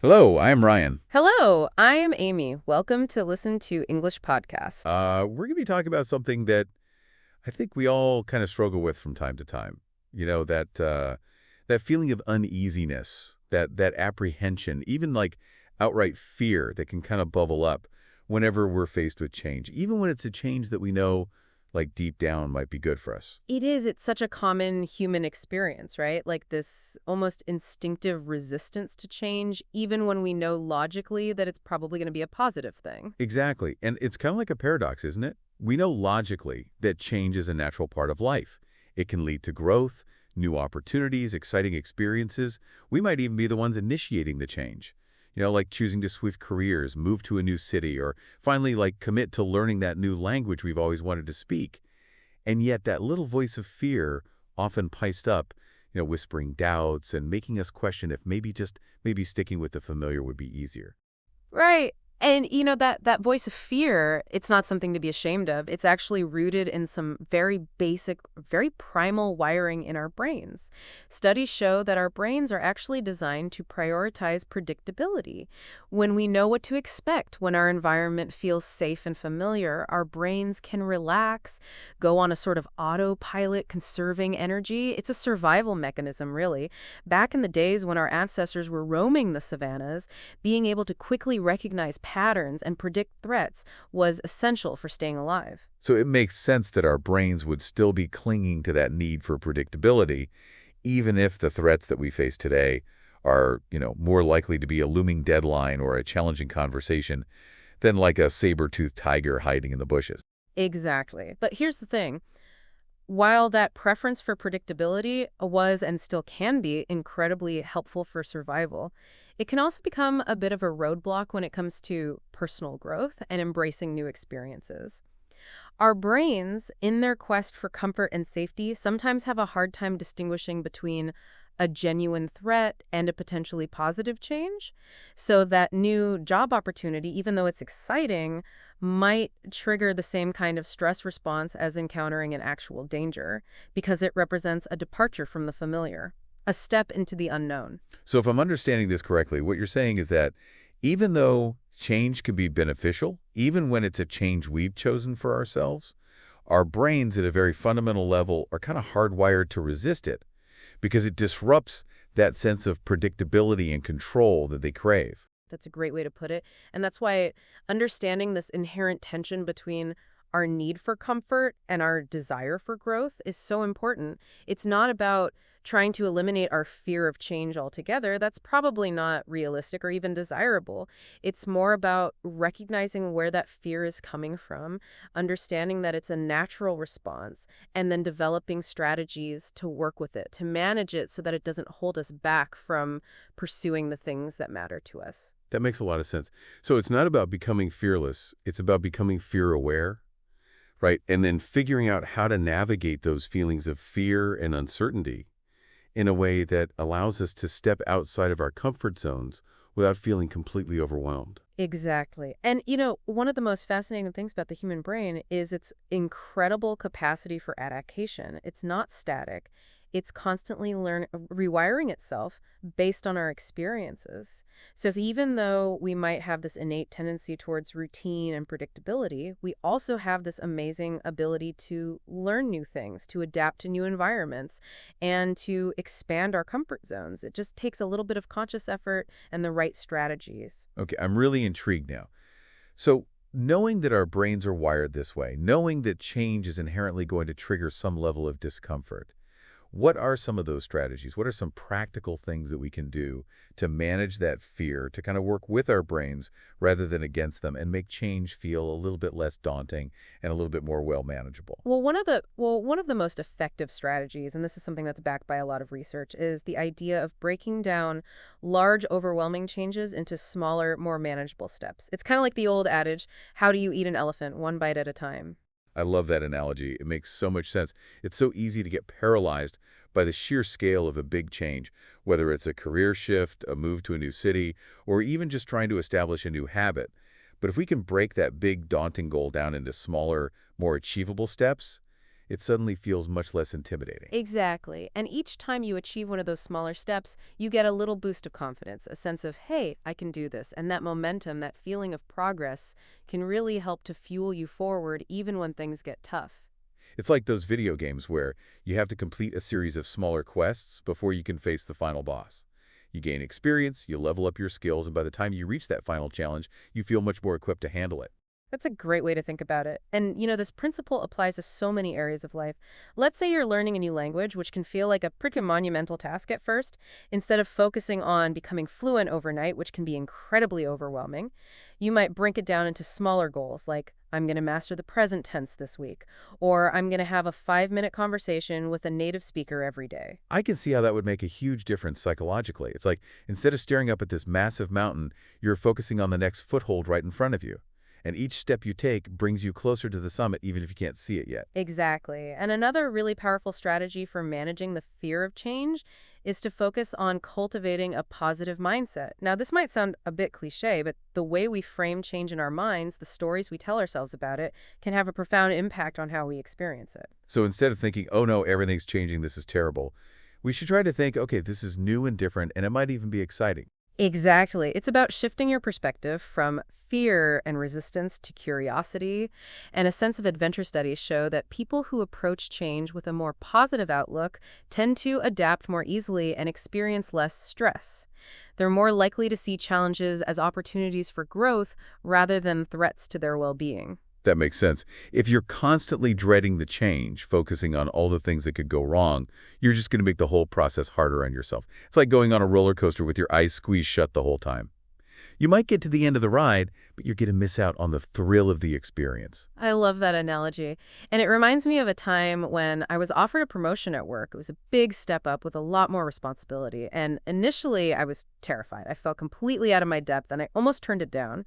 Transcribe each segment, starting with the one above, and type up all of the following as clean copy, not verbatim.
Hello, I am Ryan. Hello, I am Amy. Welcome to Listen to English Podcast. We're going to be talking about something that I think we all kind of struggle with from time to time. That feeling of uneasiness, that apprehension, even like outright fear that can kind of bubble up whenever we're faced with change, even when it's a change that we know, like deep down, might be good for us. It's such a common human experience, right? Like this almost instinctive resistance to change, even when we know logically that it's probably going to be a positive thing. Exactly, and it's kind of like a paradox, isn't it? We know logically that change is a natural part of life. It can lead to growth, new opportunities, exciting experiences. We might even be the ones initiating the change. Like choosing to switch careers, move to a new city, or finally, like, commit to learning that new language we've always wanted to speak. And yet that little voice of fear often pipes up, whispering doubts and making us question if maybe sticking with the familiar would be easier. Right. And that voice of fear, it's not something to be ashamed of. It's actually rooted in some very basic, very primal wiring in our brains. Studies show that our brains are actually designed to prioritize predictability. When we know what to expect, when our environment feels safe and familiar, our brains can relax, go on a sort of autopilot, conserving energy. It's a survival mechanism, really. Back in the days when our ancestors were roaming the savannas, being able to quickly recognize patterns and predict threats was essential for staying alive. So it makes sense that our brains would still be clinging to that need for predictability, even if the threats that we face today are, more likely to be a looming deadline or a challenging conversation than like a saber-toothed tiger hiding in the bushes. Exactly. But here's the thing. While that preference for predictability was and still can be incredibly helpful for survival, it can also become a bit of a roadblock when it comes to personal growth and embracing new experiences. Our brains, in their quest for comfort and safety, sometimes have a hard time distinguishing between a genuine threat and a potentially positive change. So that new job opportunity, even though it's exciting, might trigger the same kind of stress response as encountering an actual danger because it represents a departure from the familiar, a step into the unknown. So if I'm understanding this correctly, what you're saying is that even though change can be beneficial, even when it's a change we've chosen for ourselves, our brains at a very fundamental level are kind of hardwired to resist it because it disrupts that sense of predictability and control that they crave. That's a great way to put it. And that's why understanding this inherent tension between our need for comfort and our desire for growth is so important. It's not about trying to eliminate our fear of change altogether. That's probably not realistic or even desirable. It's more about recognizing where that fear is coming from, understanding that it's a natural response, and then developing strategies to work with it, to manage it so that it doesn't hold us back from pursuing the things that matter to us. That makes a lot of sense. So it's not about becoming fearless. It's about becoming fear-aware, right? And then figuring out how to navigate those feelings of fear and uncertainty in a way that allows us to step outside of our comfort zones without feeling completely overwhelmed. Exactly. And, one of the most fascinating things about the human brain is its incredible capacity for adaptation. It's not static. It's constantly rewiring itself based on our experiences. So even though we might have this innate tendency towards routine and predictability, we also have this amazing ability to learn new things, to adapt to new environments, and to expand our comfort zones. It just takes a little bit of conscious effort and the right strategies. Okay, I'm really intrigued now. So knowing that our brains are wired this way, knowing that change is inherently going to trigger some level of discomfort, what are some of those strategies? What are some practical things that we can do to manage that fear, to kind of work with our brains rather than against them and make change feel a little bit less daunting and a little bit more well manageable? One of the most effective strategies, and this is something that's backed by a lot of research, is the idea of breaking down large, overwhelming changes into smaller, more manageable steps. It's kind of like the old adage, how do you eat an elephant, one bite at a time? I love that analogy. It makes so much sense. It's so easy to get paralyzed by the sheer scale of a big change, whether it's a career shift, a move to a new city, or even just trying to establish a new habit. But if we can break that big, daunting goal down into smaller, more achievable steps, it suddenly feels much less intimidating. Exactly. And each time you achieve one of those smaller steps, you get a little boost of confidence, a sense of, hey, I can do this. And that momentum, that feeling of progress, can really help to fuel you forward even when things get tough. It's like those video games where you have to complete a series of smaller quests before you can face the final boss. You gain experience, you level up your skills, and by the time you reach that final challenge, you feel much more equipped to handle it. That's a great way to think about it. And, this principle applies to so many areas of life. Let's say you're learning a new language, which can feel like a pretty monumental task at first. Instead of focusing on becoming fluent overnight, which can be incredibly overwhelming, you might break it down into smaller goals, like I'm going to master the present tense this week, or I'm going to have a 5-minute conversation with a native speaker every day. I can see how that would make a huge difference psychologically. It's like instead of staring up at this massive mountain, you're focusing on the next foothold right in front of you. And each step you take brings you closer to the summit even if you can't see it yet. Exactly. And another really powerful strategy for managing the fear of change is to focus on cultivating a positive mindset. Now, this might sound a bit cliche, but the way we frame change in our minds, the stories we tell ourselves about it, can have a profound impact on how we experience it. So instead of thinking, oh no, everything's changing, this is terrible, we should try to think, okay, this is new and different, and it might even be exciting. Exactly. It's about shifting your perspective from fear and resistance to curiosity, and a sense of adventure. Studies show that people who approach change with a more positive outlook tend to adapt more easily and experience less stress. They're more likely to see challenges as opportunities for growth rather than threats to their well-being. That makes sense. If you're constantly dreading the change, focusing on all the things that could go wrong, you're just going to make the whole process harder on yourself. It's like going on a roller coaster with your eyes squeezed shut the whole time. You might get to the end of the ride, but you're going to miss out on the thrill of the experience. I love that analogy. And it reminds me of a time when I was offered a promotion at work. It was a big step up with a lot more responsibility. And initially, I was terrified. I felt completely out of my depth, and I almost turned it down.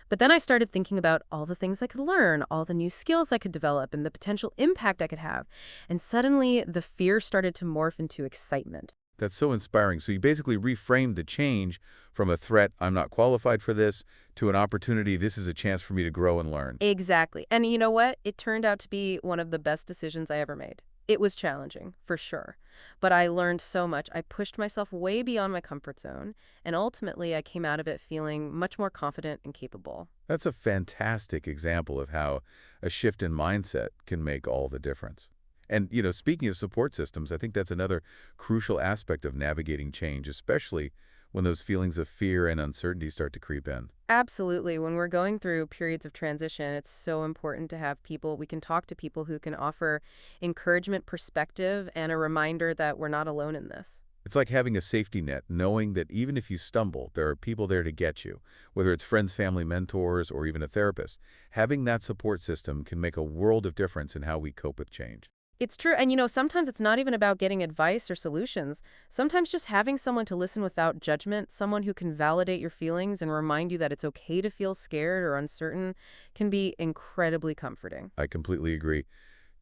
But then I started thinking about all the things I could learn, all the new skills I could develop, and the potential impact I could have. And suddenly, the fear started to morph into excitement. That's so inspiring. So you basically reframed the change from a threat, I'm not qualified for this, to an opportunity, this is a chance for me to grow and learn. Exactly. And you know what? It turned out to be one of the best decisions I ever made. It was challenging, for sure. But I learned so much. I pushed myself way beyond my comfort zone, and ultimately I came out of it feeling much more confident and capable. That's a fantastic example of how a shift in mindset can make all the difference. And, speaking of support systems, I think that's another crucial aspect of navigating change, especially when those feelings of fear and uncertainty start to creep in. Absolutely. When we're going through periods of transition, it's so important to have people, we can talk to people who can offer encouragement, perspective, and a reminder that we're not alone in this. It's like having a safety net, knowing that even if you stumble, there are people there to get you, whether it's friends, family, mentors, or even a therapist. Having that support system can make a world of difference in how we cope with change. It's true. And sometimes it's not even about getting advice or solutions. Sometimes just having someone to listen without judgment, someone who can validate your feelings and remind you that it's okay to feel scared or uncertain, can be incredibly comforting. I completely agree.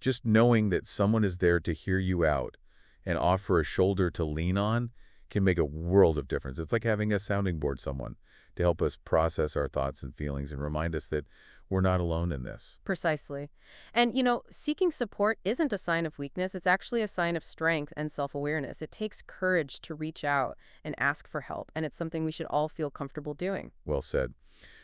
Just knowing that someone is there to hear you out and offer a shoulder to lean on can make a world of difference. It's like having a sounding board, someone to help us process our thoughts and feelings and remind us that we're not alone in this. Precisely. And, seeking support isn't a sign of weakness. It's actually a sign of strength and self-awareness. It takes courage to reach out and ask for help, and it's something we should all feel comfortable doing. Well said.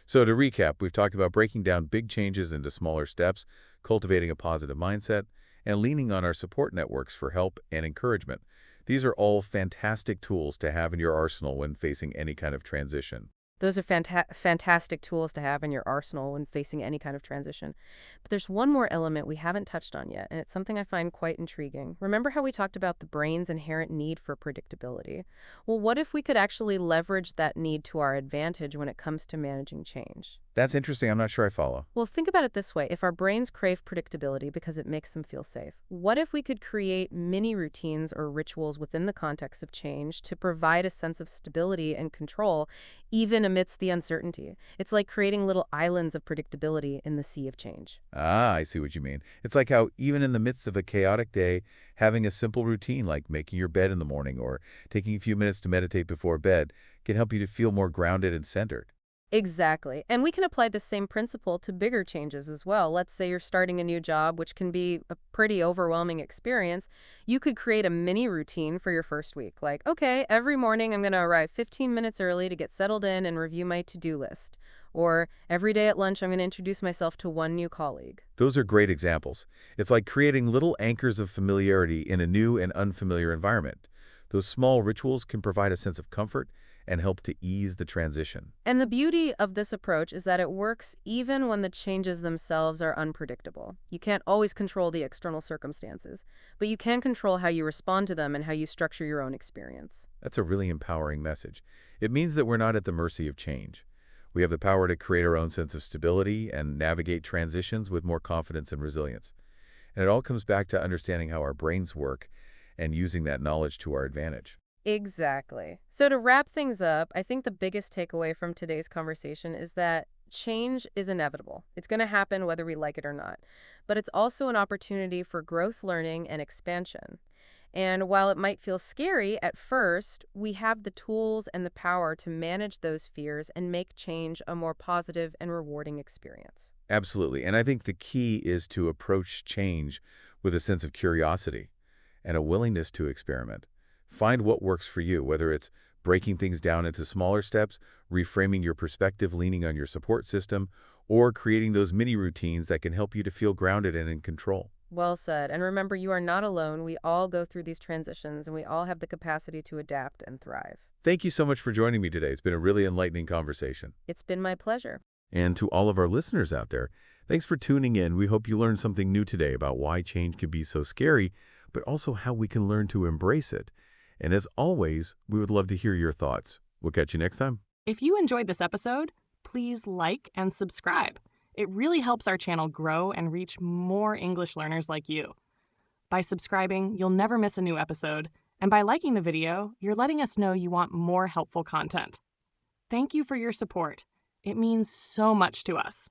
So to recap, we've talked about breaking down big changes into smaller steps, cultivating a positive mindset, and leaning on our support networks for help and encouragement. These are all fantastic tools to have in your arsenal when facing any kind of transition. Those are fantastic tools to have in your arsenal when facing any kind of transition. But there's one more element we haven't touched on yet, and it's something I find quite intriguing. Remember how we talked about the brain's inherent need for predictability? Well, what if we could actually leverage that need to our advantage when it comes to managing change? That's interesting. I'm not sure I follow. Well, think about it this way. If our brains crave predictability because it makes them feel safe, what if we could create mini routines or rituals within the context of change to provide a sense of stability and control, even amidst the uncertainty? It's like creating little islands of predictability in the sea of change. Ah, I see what you mean. It's like how even in the midst of a chaotic day, having a simple routine like making your bed in the morning or taking a few minutes to meditate before bed can help you to feel more grounded and centered. Exactly. And we can apply the same principle to bigger changes as well. Let's say you're starting a new job, which can be a pretty overwhelming experience. You could create a mini routine for your first week. Like, okay, every morning I'm going to arrive 15 minutes early to get settled in and review my to-do list. Or every day at lunch, I'm going to introduce myself to one new colleague. Those are great examples. It's like creating little anchors of familiarity in a new and unfamiliar environment. Those small rituals can provide a sense of comfort and help to ease the transition. And the beauty of this approach is that it works even when the changes themselves are unpredictable. You can't always control the external circumstances, but you can control how you respond to them and how you structure your own experience. That's a really empowering message. It means that we're not at the mercy of change. We have the power to create our own sense of stability and navigate transitions with more confidence and resilience. And it all comes back to understanding how our brains work and using that knowledge to our advantage. Exactly. So to wrap things up, I think the biggest takeaway from today's conversation is that change is inevitable. It's going to happen whether we like it or not. But it's also an opportunity for growth, learning, and expansion. And while it might feel scary at first, we have the tools and the power to manage those fears and make change a more positive and rewarding experience. Absolutely. And I think the key is to approach change with a sense of curiosity and a willingness to experiment. Find what works for you, whether it's breaking things down into smaller steps, reframing your perspective, leaning on your support system, or creating those mini routines that can help you to feel grounded and in control. Well said. And remember, you are not alone. We all go through these transitions, and we all have the capacity to adapt and thrive. Thank you so much for joining me today. It's been a really enlightening conversation. It's been my pleasure. And to all of our listeners out there, thanks for tuning in. We hope you learned something new today about why change can be so scary, but also how we can learn to embrace it. And as always, we would love to hear your thoughts. We'll catch you next time. If you enjoyed this episode, please like and subscribe. It really helps our channel grow and reach more English learners like you. By subscribing, you'll never miss a new episode, and by liking the video, you're letting us know you want more helpful content. Thank you for your support. It means so much to us.